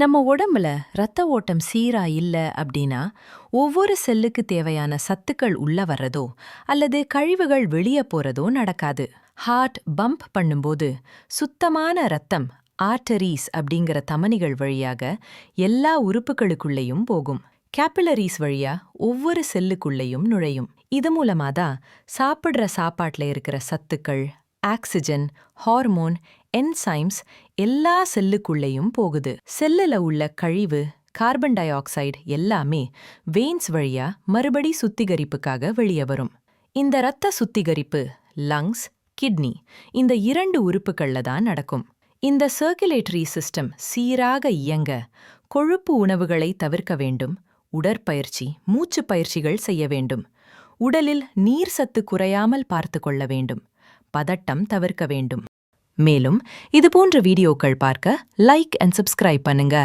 நம்ம உடம்புல ரத்த ஓட்டம் சீரா இல்ல அப்படின்னா ஒவ்வொரு செல்லுக்கு தேவையான சத்துக்கள் உள்ள வர்றதோ அல்லது கழிவுகள் வெளியே போறதோ நடக்காது. ஹார்ட் பம்ப் பண்ணும்போது சுத்தமான ரத்தம் ஆர்டரீஸ் அப்படிங்கிற தமனிகள் வழியாக எல்லா உறுப்புகளுக்குள்ளேயும் போகும். கேபிலரிஸ் வழியா ஒவ்வொரு செல்லுக்குள்ளேயும் நுழையும். இது மூலமா தான் சாப்பிடுற சாப்பாட்டுல இருக்கிற சத்துக்கள், ஆக்சிஜன், ஹார்மோன், என்சைம்ஸ் எல்லா செல்லுக்குள்ளேயும் போகுது. செல்லுல உள்ள கழிவு, கார்பன் டை ஆக்சைடு எல்லாமே வெயின்ஸ் வழியா மறுபடி சுத்திகரிப்புக்காக வெளியே வரும். இந்த இரத்த சுத்திகரிப்பு லங்ஸ், கிட்னி இந்த இரண்டு உறுப்புகள்ல தான் நடக்கும். இந்த சர்க்குலேட்டரி சிஸ்டம் சீராக இயங்க கொழுப்பு உணவுகளை தவிர்க்க வேண்டும், உடற்பயிற்சி, மூச்சு பயிற்சிகள் செய்ய வேண்டும், உடலில் நீர் சத்து குறையாமல் பார்த்து கொள்ள வேண்டும், பதட்டம் தவிர்க்க வேண்டும். மேலும் இதுபோன்ற வீடியோக்கள் பார்க்க லைக் அண்ட் சப்ஸ்கிரைப் பண்ணுங்க.